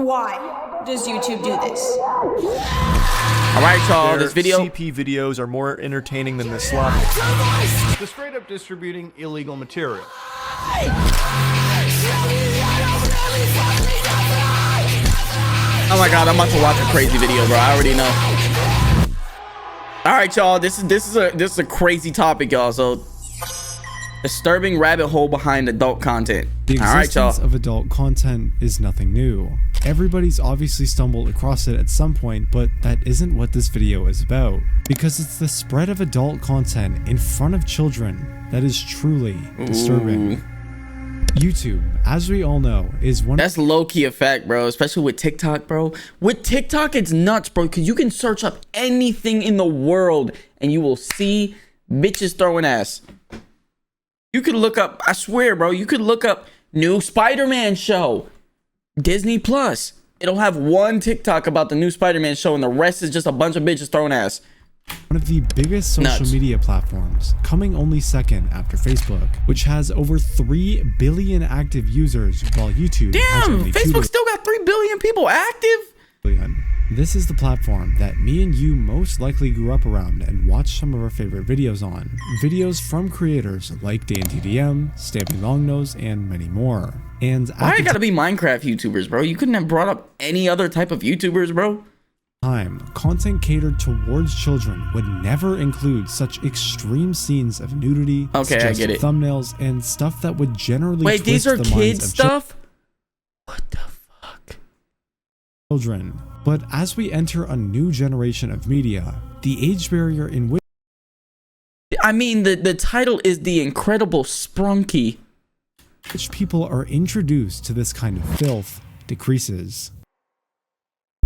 Why does YouTube do this? All right, y'all, Their this video... CP videos are more entertaining than the sloppy. The straight up distributing illegal material. Oh my god, I'm about to watch a crazy video, bro. I already know. All right, y'all, this is a crazy topic, y'all. So, disturbing rabbit hole behind adult content. The All right, existence y'all. of adult content is nothing new. Everybody's obviously stumbled across it at some point, but that isn't what this video is about. Because it's the spread of adult content in front of children that is truly disturbing. Ooh. YouTube, as we all know, is one That's low-key effect, bro, especially with TikTok, bro. With TikTok, it's nuts, bro, because you can search up anything in the world and you will see bitches throwing ass. You could look up, I swear, bro, you could look up new Spider-Man show, Disney Plus. It'll have one TikTok about the new Spider-Man show and the rest is just a bunch of bitches throwing ass. one of the biggest social Nuts. media platforms, coming only second after Facebook, which has over 3 billion active users, while YouTube has Damn, only 2 Facebook still got 3 billion people active? billion. This is the platform that me and you most likely grew up around and watched some of our favorite videos on. Videos from creators like DanTDM, Stampy Longnose, and many more. And Why at it the gotta be Minecraft YouTubers, bro? You couldn't have brought up any other type of YouTubers, bro? time, content catered towards children would never include such extreme scenes of nudity, Okay, I get suggestive it. thumbnails, and stuff that would generally Wait, these twist are the minds kids of stuff? What the fuck? children. But as we enter a new generation of media, the age barrier in I mean, the title is The Incredible Sprunky. which people are introduced to this kind of filth decreases.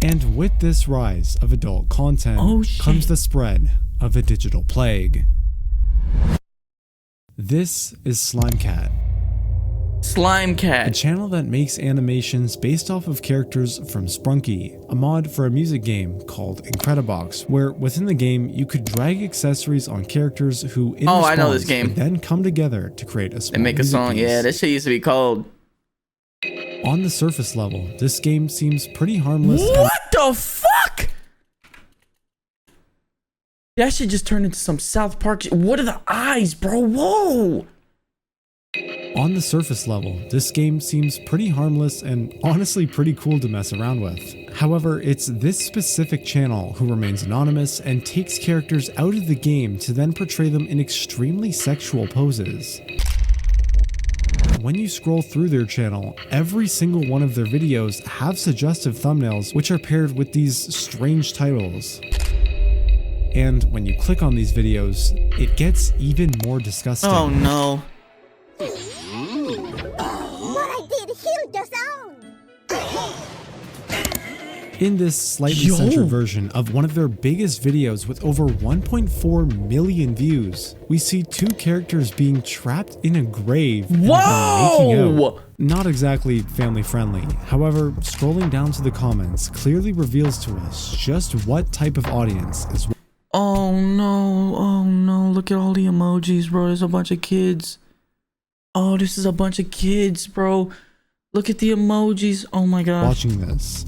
And with this rise of adult content Oh, shit. comes the spread of a digital plague. This is Slimecat, Slime a Cat. channel that makes animations based off of characters from Sprunky, a mod for a music game called Incredibox, where within the game you could drag accessories on characters who in Oh, I know this response game. would then come together to create a small And make a music song. piece. Yeah, this shit used to be called. On the surface level, this game seems pretty harmless. and What the fuck? That shit just turned into some South Park shit. What are the eyes, bro? Whoa. On the surface level, this game seems pretty harmless and honestly pretty cool to mess around with. However, it's this specific channel who remains anonymous and takes characters out of the game to then portray them in extremely sexual poses. When you scroll through their channel, every single one of their videos have suggestive thumbnails which are paired with these strange titles. And when you click on these videos, it gets even more disgusting. Oh no. What I did healed the sound. In this slightly Yo. censored version of one of their biggest videos with over 1.4 million views, we see 2 characters being trapped in a grave and then making Whoa. out. Not exactly family friendly. However, scrolling down to the comments clearly reveals to us just what type of audience is. Oh no. Oh no. Look at all the emojis, bro. There's a bunch of kids. Oh, this is a bunch of kids, bro. Look at the emojis. Oh my gosh. Watching this.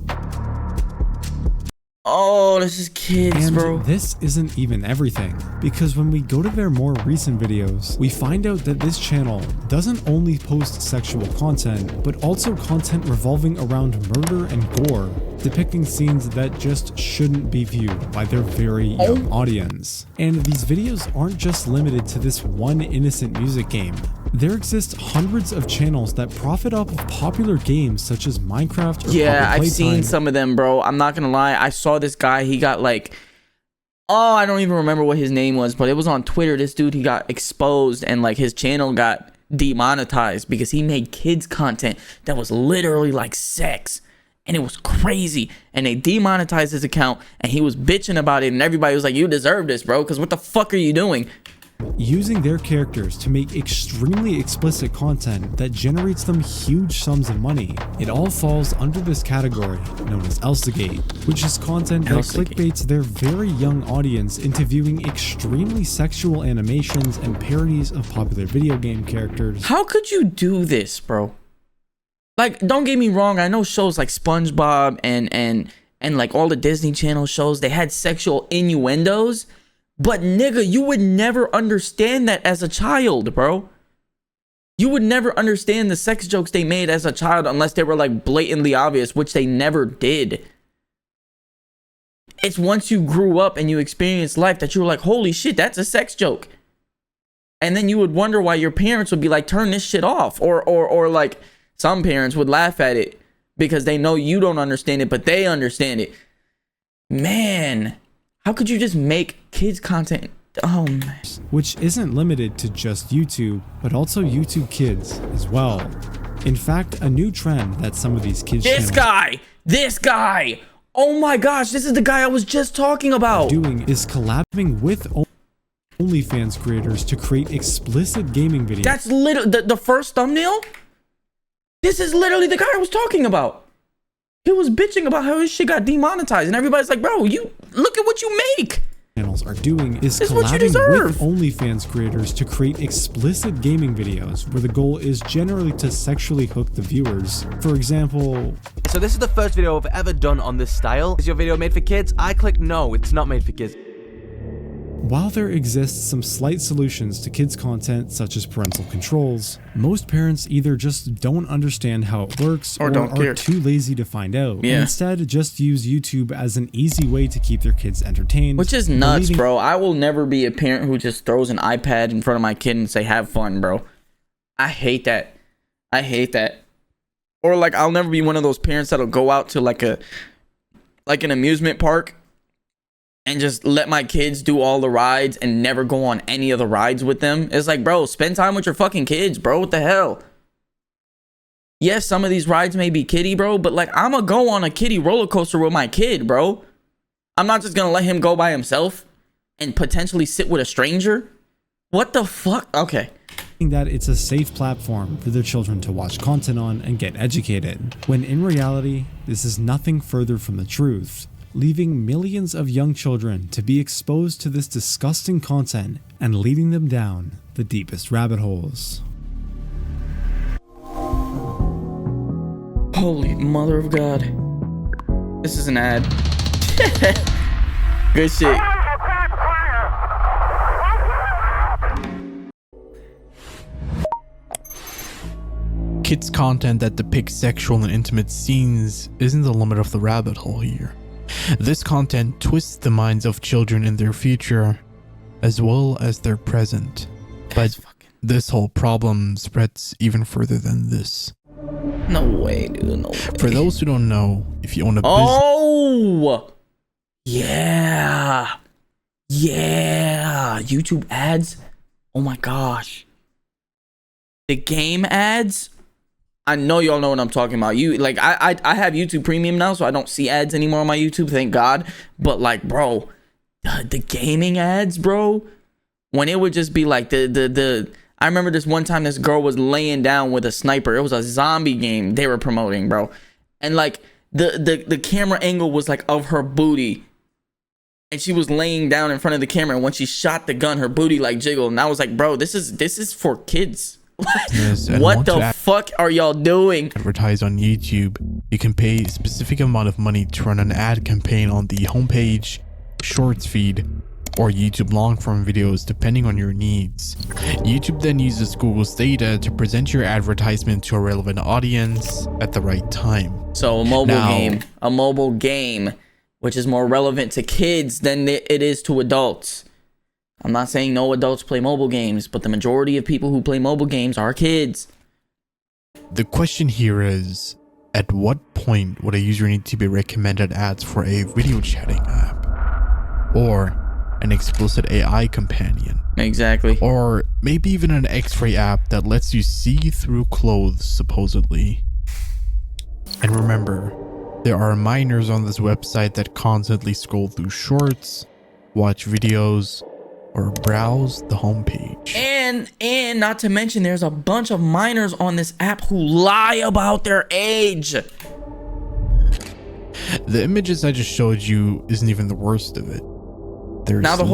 Oh, this is kids, And bro. this isn't even everything, because when we go to their more recent videos, we find out that this channel doesn't only post sexual content, but also content revolving around murder and gore, depicting scenes that just shouldn't be viewed by their very young audience. And these videos aren't just limited to this one innocent music game. There exist hundreds of channels that profit off of popular games such as Minecraft or Yeah, Pocket I've seen Playtime. some of them, bro. I'm not gonna lie. I saw this guy. He got like, oh, I don't even remember what his name was, but it was on Twitter. This dude, he got exposed and like his channel got demonetized because he made kids content that was literally like sex. And it was crazy. And they demonetized his account and he was bitching about it. And everybody was like, you deserve this, bro. Because what the fuck are you doing? Using their characters to make extremely explicit content that generates them huge sums of money. It all falls under this category known as Elsagate, which is content that Elsagate. clickbaits their very young audience into viewing extremely sexual animations and parodies of popular video game characters. How could you do this, bro? Like, don't get me wrong, I know shows like SpongeBob and like all the Disney Channel shows, they had sexual innuendos, but nigga, you would never understand that as a child, bro. You would never understand the sex jokes they made as a child unless they were like blatantly obvious, which they never did. It's once you grew up and you experienced life that you were like, holy shit, that's a sex joke. And then you would wonder why your parents would be like, turn this shit off. Or like some parents would laugh at it because they know you don't understand it, but they understand it. Man, how could you just make kids content? Oh man. Which isn't limited to just YouTube, but also YouTube Kids as well. In fact, a new trend that some of these kids This guy. Oh my gosh, this is the guy I was just talking about. Doing is collabing with OnlyFans creators to create explicit gaming videos. That's literally the first thumbnail. This is literally the guy I was talking about. He was bitching about how his shit got demonetized, and everybody's like, bro, you look at what you make. Channels are doing is This is what you collabing deserve. with OnlyFans creators to create explicit gaming videos where the goal is generally to sexually hook the viewers. For example, So this is the first video I've ever done on this style. Is your video made for kids? I click no, it's not made for kids. while there exists some slight solutions to kids' content such as parental controls, most parents either just don't understand how it works Or don't are care. too lazy to find out. Yeah. And instead just use YouTube as an easy way to keep their kids entertained. Which is nuts, believing- bro. I will never be a parent who just throws an iPad in front of my kid and say, have fun, bro. I hate that. I hate that. Or like, I'll never be one of those parents that'll go out to like an amusement park and just let my kids do all the rides and never go on any of the rides with them. It's like, bro, spend time with your fucking kids, bro. What the hell? Yes, some of these rides may be kiddie, bro, but like, I'm gonna go on a kiddie roller coaster with my kid, bro. I'm not just gonna let him go by himself and potentially sit with a stranger. What the fuck? Okay. that it's a safe platform for their children to watch content on and get educated, when in reality, this is nothing further from the truth, leaving millions of young children to be exposed to this disgusting content and leading them down the deepest rabbit holes. Holy mother of God. This is an ad. Good shit. Kids' content that depicts sexual and intimate scenes isn't the limit of the rabbit hole here. This content twists the minds of children in their future as well as their present. But this whole problem spreads even further than this. No way, dude. No way. For those who don't know, if you own a business, Oh! Yeah. Yeah. YouTube ads. Oh my gosh. The game ads. I know y'all know what I'm talking about. You like I have YouTube Premium now, so I don't see ads anymore on my YouTube, thank God. But like, bro, the gaming ads, bro, when it would just be like the I remember this one time this girl was laying down with a sniper. It was a zombie game they were promoting, bro. And like the camera angle was like of her booty. And she was laying down in front of the camera, and when she shot the gun, her booty like jiggled. And I was like, bro, this is for kids. and What want the to fuck are y'all doing? advertise on YouTube, you can pay a specific amount of money to run an ad campaign on the homepage, shorts feed, or YouTube long-form videos depending on your needs. YouTube then uses Google's data to present your advertisement to a relevant audience at the right time. So a mobile game, which is more relevant to kids than it is to adults. I'm not saying no adults play mobile games, but the majority of people who play mobile games are kids. The question here is, at what point would a user need to be recommended ads for a video chatting app? Or an explicit AI companion? Exactly. Or maybe even an X-ray app that lets you see through clothes, supposedly. And remember, there are minors on this website that constantly scroll through shorts, watch videos, or browse the homepage. And not to mention, there's a bunch of minors on this app who lie about their age. The images I just showed you isn't even the worst of it. There's Now the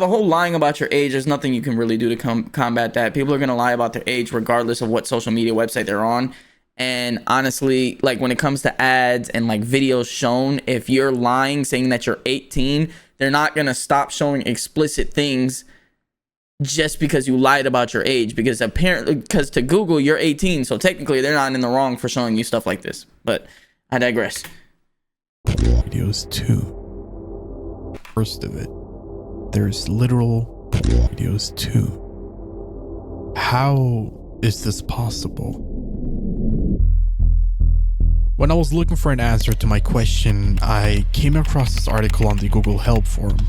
whole lying about your age, there's nothing you can really do to combat that. People are going to lie about their age regardless of what social media website they're on. And honestly, like when it comes to ads and like videos shown, if you're lying saying that you're 18, they're not going to stop showing explicit things just because you lied about your age, because apparently, because to Google you're 18, so technically they're not in the wrong for showing you stuff like this. But I digress. Videos 2. First of it, there's literal videos 2. How is this possible? When I was looking for an answer to my question, I came across this article on the Google Help forum.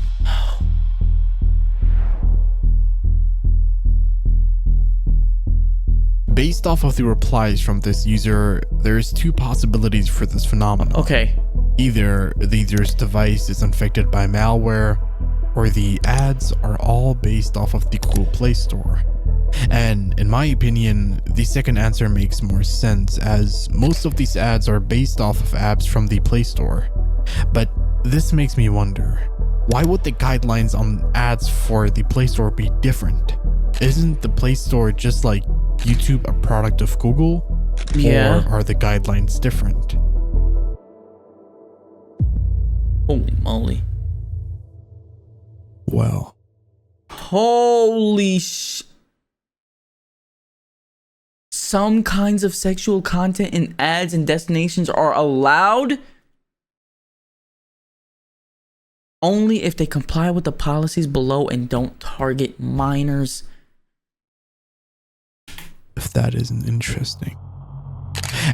Based off of the replies from this user, there's two possibilities for this phenomenon. Okay. Either the user's device is infected by malware, or the ads are all based off of the Google Play Store. And in my opinion, the second answer makes more sense, as most of these ads are based off of apps from the Play Store. But this makes me wonder, why would the guidelines on ads for the Play Store be different? Isn't the Play Store just like YouTube a product of Google? Yeah. Or are the guidelines different? Holy moly. Well, Holy sh... Some kinds of sexual content in ads and destinations are allowed only if they comply with the policies below and don't target minors. if that isn't interesting.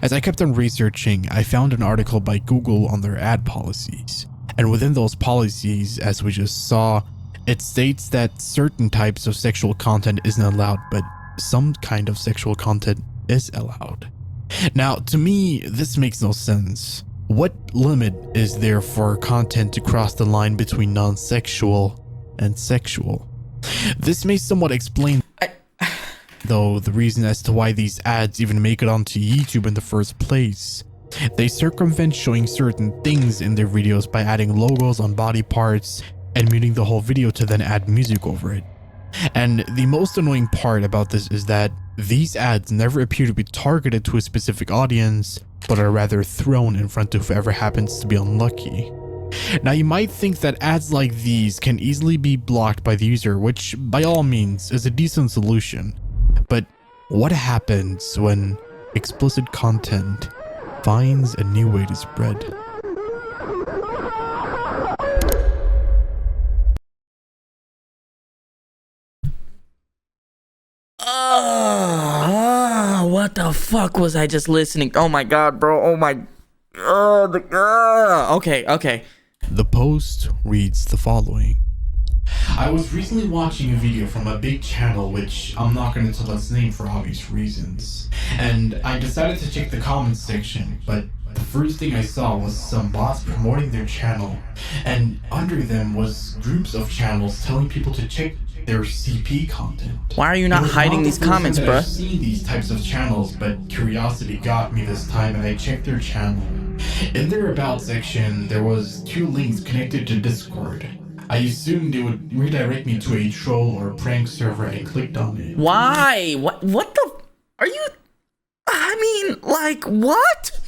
As I kept on researching, I found an article by Google on their ad policies. And within those policies, as we just saw, it states that certain types of sexual content isn't allowed, but some kind of sexual content is allowed. Now, to me, this makes no sense. What limit is there for content to cross the line between non-sexual and sexual? This may somewhat explain, though, the reason as to why these ads even make it onto YouTube in the first place. They circumvent showing certain things in their videos by adding logos on body parts and muting the whole video to then add music over it. And the most annoying part about this is that these ads never appear to be targeted to a specific audience, but are rather thrown in front of whoever happens to be unlucky. Now, you might think that ads like these can easily be blocked by the user, which by all means is a decent solution. But what happens when explicit content finds a new way to spread? What the fuck was I just listening? Oh my god, bro. Oh my. Okay. The post reads the following. I was recently watching a video from a big channel, which I'm not going to tell its name for obvious reasons, and I decided to check the comments section, but the first thing I saw was some bots promoting their channel, and under them was groups of channels telling people to check their CP content. Why are you not hiding these comments, bruh? I've seen these types of channels, but curiosity got me this time and I checked their channel. In their about section, there was 2 links connected to Discord. I assumed it would redirect me to a troll or prank server and clicked on it. Why? What the? Are you? I mean, like, what?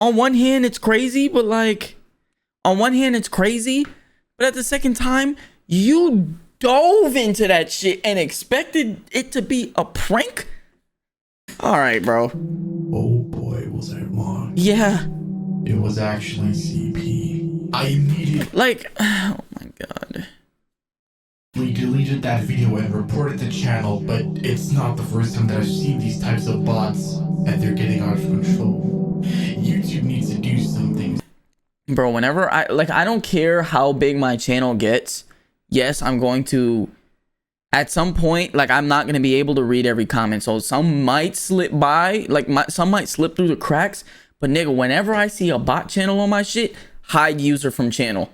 On one hand, it's crazy, but at the second time, you dove into that shit and expected it to be a prank? All right, bro. Oh boy, was I wrong. Yeah. It was actually CP. I immediately Oh my god. deleted that video and reported the channel, but it's not the first time that I've seen these types of bots and they're getting out of control. YouTube needs to do something. Bro, whenever I don't care how big my channel gets. Yes, I'm going to, at some point, I'm not going to be able to read every comment. So some might slip by, some might slip through the cracks. But nigga, whenever I see a bot channel on my shit, hide user from channel.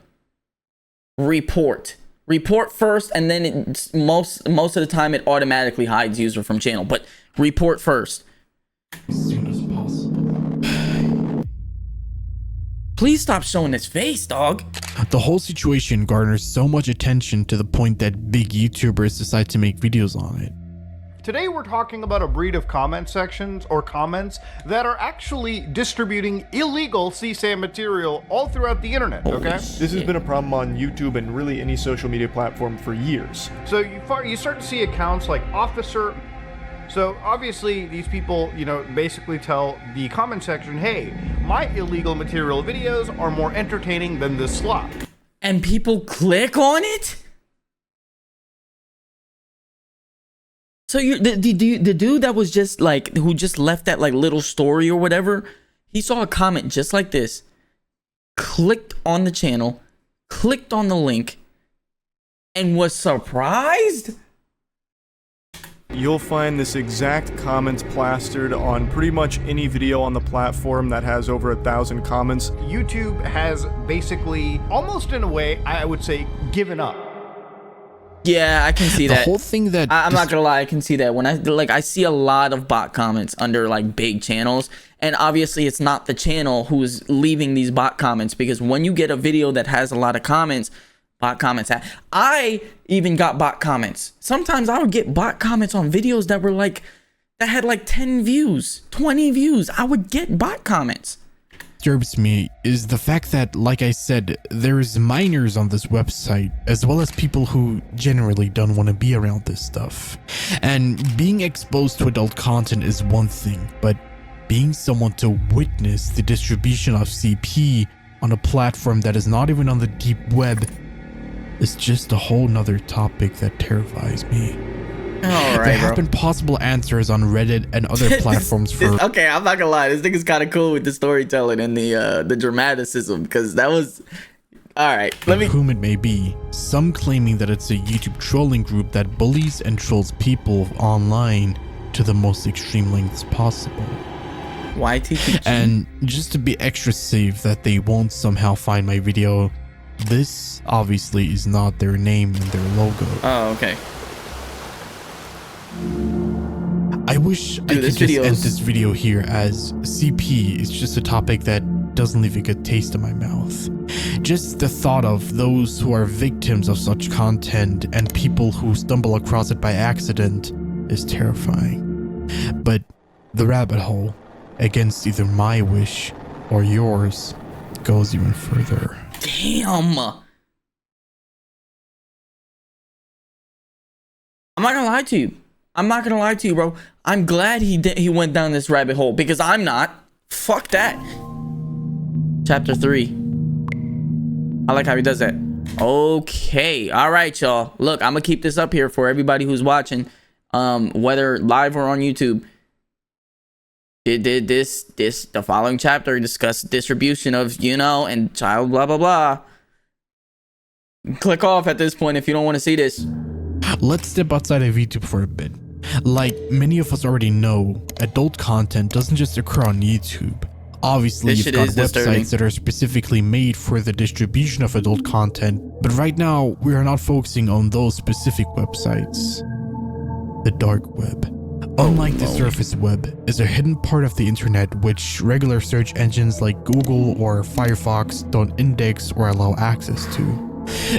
Report first, and then most of the time it automatically hides user from channel. But report first. As soon as possible. Please stop showing his face, dog. The whole situation garners so much attention to the point that big YouTubers decide to make videos on it. Today we're talking about a breed of comment sections or comments that are actually distributing illegal CSAM material all throughout the internet, okay? This has been a problem on YouTube and really any social media platform for years. So you start to see accounts like Officer. So obviously these people, basically tell the comment section, hey, my illegal material videos are more entertaining than this slop. And people click on it? So the dude that was just like, who just left that like little story or whatever, he saw a comment just like this, clicked on the channel, clicked on the link, and was surprised? You'll find this exact comments plastered on pretty much any video on the platform that has over 1,000 comments. YouTube has basically, almost in a way, I would say, given up. Yeah, I can see that. The whole thing that I'm not gonna lie, I can see that. When I see a lot of bot comments under like big channels, and obviously it's not the channel who's leaving these bot comments, because when you get a video that has a lot of comments, bot comments. I even got bot comments. Sometimes I would get bot comments on videos that were like, that had like 10 views, 20 views. I would get bot comments. disturbs me is the fact that, like I said, there's minors on this website, as well as people who generally don't want to be around this stuff. And being exposed to adult content is one thing, but being someone to witness the distribution of CP on a platform that is not even on the deep web is just a whole nother topic that terrifies me. All right, there have been possible answers on Reddit and other platforms for... Okay, I'm not gonna lie. This thing is kind of cool with the storytelling and the dramaticism, because that was... All right, let me... whom it may be. Some claiming that it's a YouTube trolling group that bullies and trolls people online to the most extreme lengths possible. YTTG. And just to be extra safe that they won't somehow find my video, this obviously is not their name and their logo. Oh, okay. I wish I could just end this video here, as CP is just a topic that doesn't leave a good taste in my mouth. Just the thought of those who are victims of such content and people who stumble across it by accident is terrifying. But the rabbit hole, against either my wish or yours, goes even further. Damn. I'm not gonna lie to you. I'm not gonna lie to you, bro. I'm glad he went down this rabbit hole, because I'm not. Fuck that. Chapter 3. I like how he does that. Okay. All right, y'all. Look, I'm gonna keep this up here for everybody who's watching, whether live or on YouTube. The following chapter discuss distribution of, and child blah blah blah. Click off at this point if you don't want to see this. Let's step outside of YouTube for a bit. Like many of us already know, adult content doesn't just occur on YouTube. Obviously, you've got websites that are specifically made for the distribution of adult content, but right now, we are not focusing on those specific websites. The dark web, unlike the surface web, is a hidden part of the internet which regular search engines like Google or Firefox don't index or allow access to.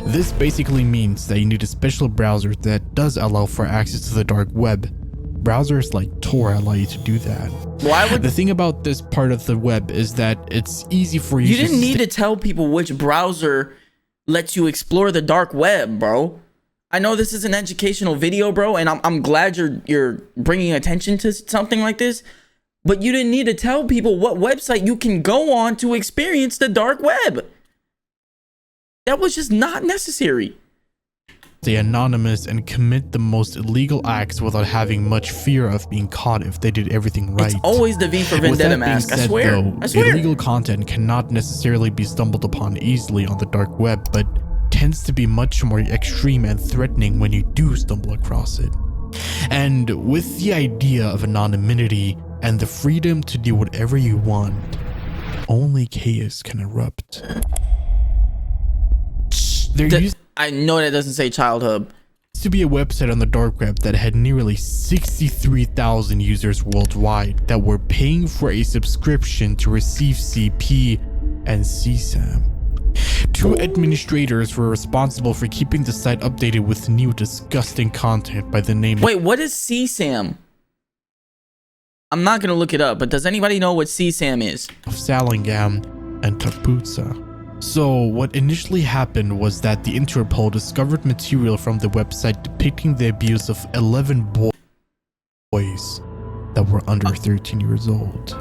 This basically means that you need a special browser that does allow for access to the dark web. Browsers like Tor allow you to do that. Why would... The thing about this part of the web is that it's easy for you to... You didn't need to tell people which browser lets you explore the dark web, bro. I know this is an educational video, bro, and I'm glad you're bringing attention to something like this, but you didn't need to tell people what website you can go on to experience the dark web. That was just not necessary. Stay anonymous and commit the most illegal acts without having much fear of being caught if they did everything right. It's always the V for Vendetta mask. I swear. I swear. Illegal content cannot necessarily be stumbled upon easily on the dark web, but tends to be much more extreme and threatening when you do stumble across it. And with the idea of anonymity and the freedom to do whatever you want, only chaos can erupt. I know that doesn't say Child Hub. To be a website on the dark web that had nearly 63,000 users worldwide that were paying for a subscription to receive CP and CSAM. 2 administrators were responsible for keeping the site updated with new disgusting content by the name Wait, what is CSAM? I'm not gonna look it up, but does anybody know what CSAM is? of Salingam and Takputsa. So what initially happened was that the Interpol discovered material from the website depicting the abuse of 11 boys that were under 13 years old.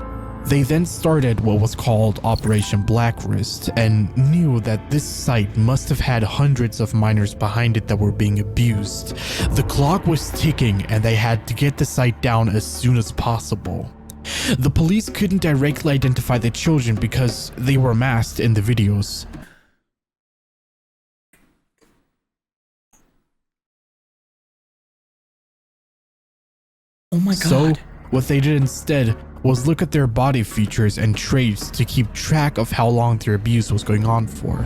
They then started what was called Operation Blacklist and knew that this site must have had hundreds of minors behind it that were being abused. The clock was ticking and they had to get the site down as soon as possible. The police couldn't directly identify the children because they were masked in the videos. Oh my god. So, what they did instead was look at their body features and traits to keep track of how long their abuse was going on for.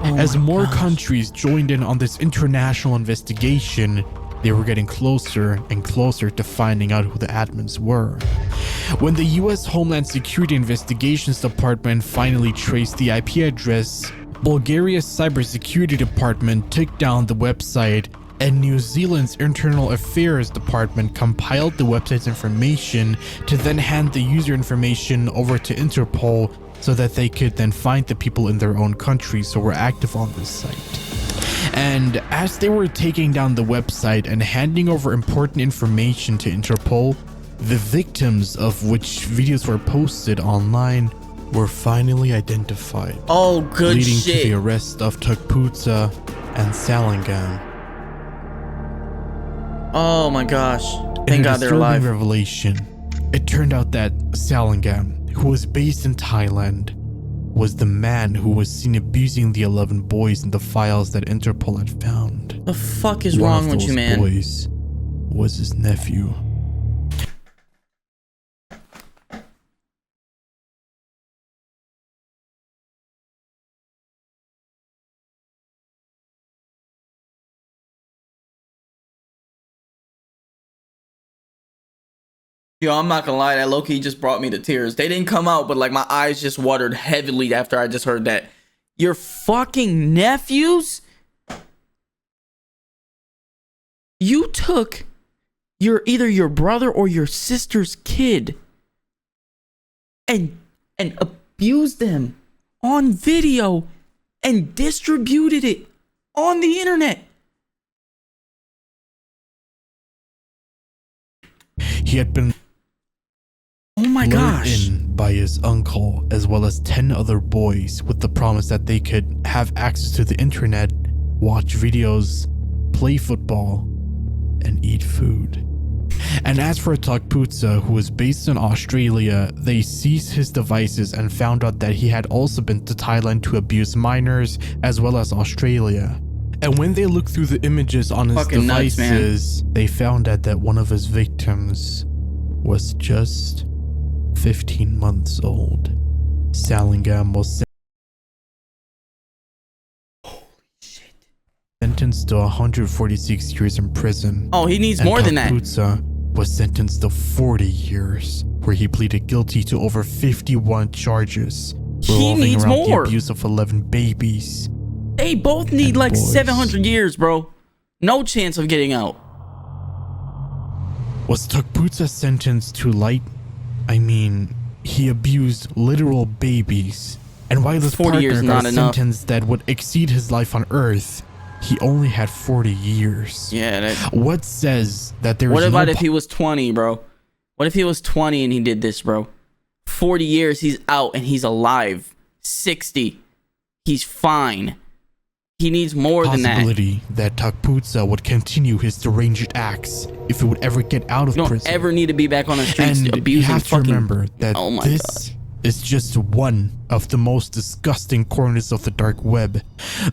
As more countries joined in on this international investigation, they were getting closer and closer to finding out who the admins were. When the US Homeland Security Investigations Department finally traced the IP address, Bulgaria's Cybersecurity Department took down the website, and New Zealand's Internal Affairs Department compiled the website's information to then hand the user information over to Interpol so that they could then find the people in their own countries who were active on this site. And as they were taking down the website and handing over important information to Interpol, the victims of which videos were posted online were finally identified. Oh, good leading shit. to the arrest of Takputsa and Salingam. Oh my gosh. In Thank a God they're disturbing alive. revelation, it turned out that Salingam, who was based in Thailand, was the man who was seen abusing the 11 boys in the files that Interpol had found. The fuck is One wrong of with you, those man? boys was his nephew. Yo, I'm not gonna lie, that low-key just brought me to tears. They didn't come out, but like my eyes just watered heavily after I just heard that. Your fucking nephews? You took either your brother or your sister's kid and abused them on video and distributed it on the internet. He had been Oh my lured gosh. in by his uncle as well as 10 other boys with the promise that they could have access to the internet, watch videos, play football, and eat food. And as for Takputsa, who was based in Australia, they seized his devices and found out that he had also been to Thailand to abuse minors as well as Australia. And when they looked through the images on his Fucking nuts, man. devices, they found out that one of his victims was just 15 months old. Salingam was sentenced to 146 years in prison. Oh, he needs and more than that. Takputsa was sentenced to 40 years, where he pleaded guilty to over 51 charges He revolving needs around more. the abuse of 11 babies. They both need And like boys. 700 years, bro. No chance of getting out. Was Takputsa sentenced too light? I mean, he abused literal babies. And while his 40 years partner got not a enough. sentence that would exceed his life on Earth, he only had 40 years. Yeah, that, What says that there is what about no if he was 20, bro? What if he was 20 and he did this, bro? 40 years, he's out and he's alive. 60, he's fine. He needs more than that. possibility that Takputsa would continue his deranged acts if he would ever get out of You don't prison? ever need to be back on the streets And you abusing have to fucking... remember that Oh my this is just one of the most disgusting corners of the dark web.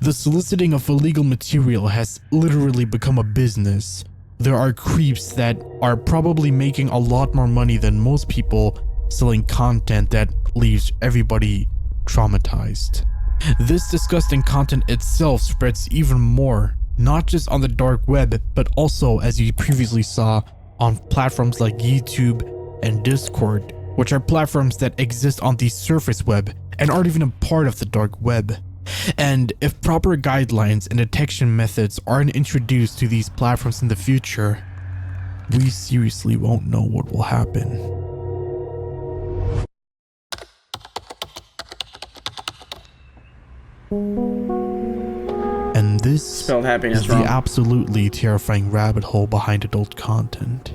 The soliciting of illegal material has literally become a business. There are creeps that are probably making a lot more money than most people selling content that leaves everybody traumatized. This disgusting content itself spreads even more, not just on the dark web, but also, as you previously saw, on platforms like YouTube and Discord, which are platforms that exist on the surface web and aren't even a part of the dark web. And if proper guidelines and detection methods aren't introduced to these platforms in the future, we seriously won't know what will happen. And this Spelled happiness is the wrong. absolutely terrifying rabbit hole behind adult content.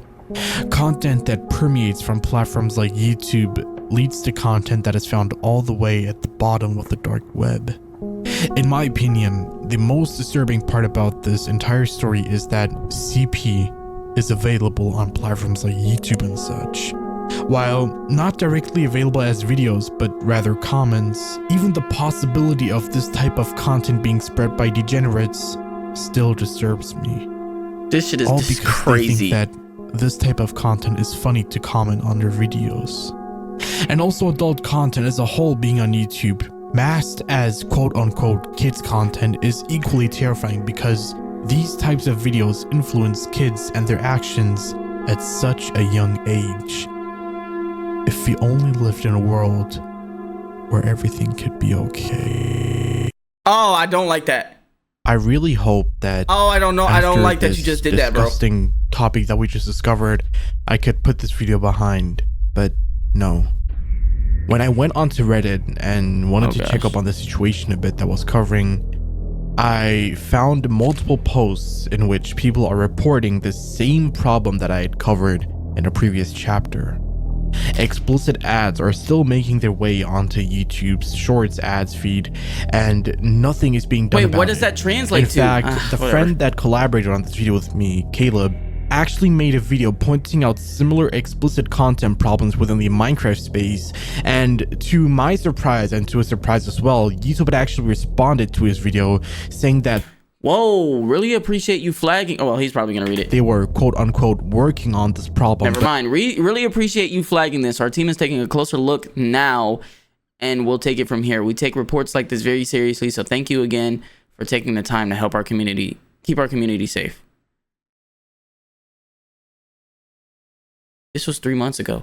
Content that permeates from platforms like YouTube leads to content that is found all the way at the bottom of the dark web. In my opinion, the most disturbing part about this entire story is that CP is available on platforms like YouTube and such. While not directly available as videos, but rather comments, even the possibility of this type of content being spread by degenerates still disturbs me. This shit is All just because crazy. they think that this type of content is funny to comment on their videos. And also adult content as a whole being on YouTube, masked as quote-unquote kids content, is equally terrifying because these types of videos influence kids and their actions at such a young age. If we only lived in a world where everything could be okay. Oh, I don't like that. I really hope that Oh, I don't know. I don't after like that you this just did that, bro. disgusting topic that we just discovered, I could put this video behind, but no. When I went onto Reddit and wanted to check up on the situation a bit that was covering, I found multiple posts in which people are reporting the same problem that I had covered in a previous chapter. Explicit ads are still making their way onto YouTube's Shorts ads feed, and nothing is being done Wait, about what does it. that translate In to? fact, the Whatever. friend that collaborated on this video with me, Caleb, actually made a video pointing out similar explicit content problems within the Minecraft space, and to my surprise and to a surprise as well, YouTube had actually responded to his video saying that Whoa, really appreciate you flagging. Oh, well, he's probably going to read it. they were quote unquote working on this problem. Never mind. Really appreciate you flagging this. Our team is taking a closer look now, and we'll take it from here. We take reports like this very seriously, so thank you again for taking the time to help our community, keep our community safe. This was 3 months ago.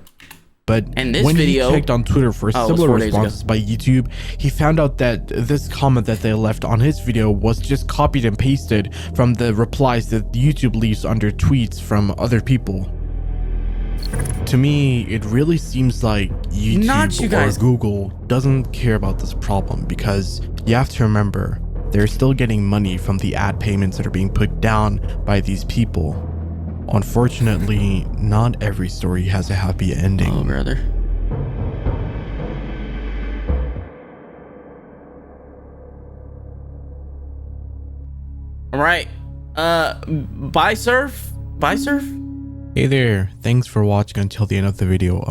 But And this when video- he checked on Twitter for Oh, it was similar 4 days ago. responses by YouTube, he found out that this comment that they left on his video was just copied and pasted from the replies that YouTube leaves under tweets from other people. To me, it really seems like Not you YouTube guys. or Google doesn't care about this problem, because you have to remember, they're still getting money from the ad payments that are being put down by these people. Unfortunately, not every story has a happy ending. Oh, brother. All right. Bye, Surf. Bye, Surf. Hey there, thanks for watching until the end of the video.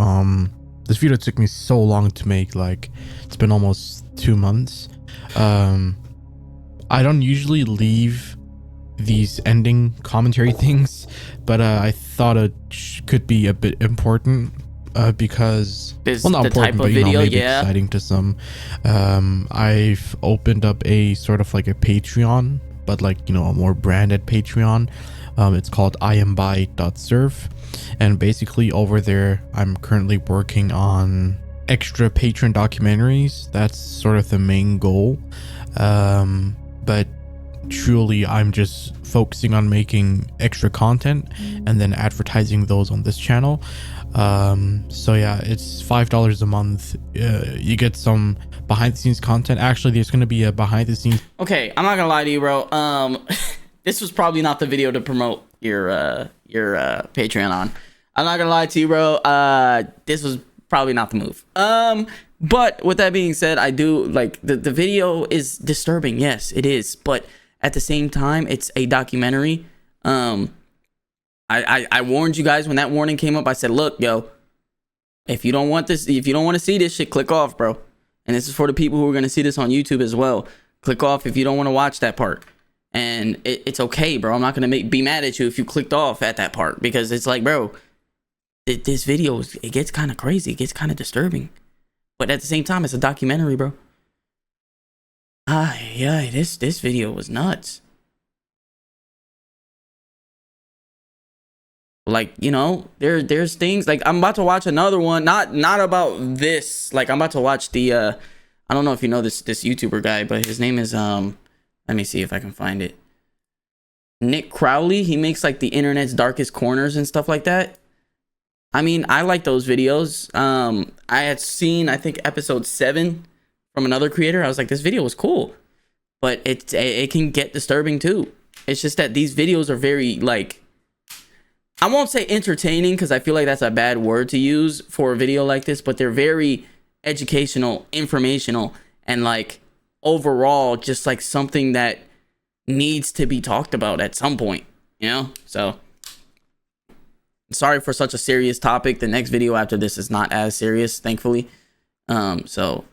This video took me so long to make, like, it's been almost 2 months. I don't usually leave these ending commentary things, but I thought it could be a bit important, because, This- well, not the type important, of but, you know, video, maybe yeah. exciting to some. I've opened up a sort of like a Patreon, but like, you know, a more branded Patreon. It's called iamby.surf, and basically over there I'm currently working on extra patron documentaries. That's sort of the main goal, but truly I'm just focusing on making extra content and then advertising those on this channel. So yeah, it's $5 a month. You get some behind the scenes content. Actually, there's going to be a behind the scenes Okay, I'm not gonna lie to you, bro. This was probably not the video to promote your Patreon on. I'm not gonna lie to you, bro. This was probably not the move. But with that being said, I do like the video is disturbing. Yes, it is. But at the same time, it's a documentary. I warned you guys when that warning came up. I said, look, yo, if you don't want this, if you don't want to see this shit, click off, bro. And this is for the people who are gonna see this on YouTube as well. Click off if you don't want to watch that part. And it's okay, bro. I'm not gonna be mad at you if you clicked off at that part, because it's like, bro, this video it gets kind of crazy, it gets kind of disturbing, but at the same time, it's a documentary, bro. Yeah, this video was nuts. Like, you know, there's things like I'm about to watch another one, not about this. Like I'm about to watch the I don't know if you know this YouTuber guy, but his name is let me see if I can find it. Nick Crowley. He makes like the internet's darkest corners and stuff like that. I mean, I like those videos. I had seen, I think, episode 7 from another creator. I was like, this video was cool, but it can get disturbing too. It's just that these videos are very, like, I won't say entertaining because I feel like that's a bad word to use for a video like this, but they're very educational, informational, and like overall just like something that needs to be talked about at some point, you know? So sorry for such a serious topic. The next video after this is not as serious, thankfully. So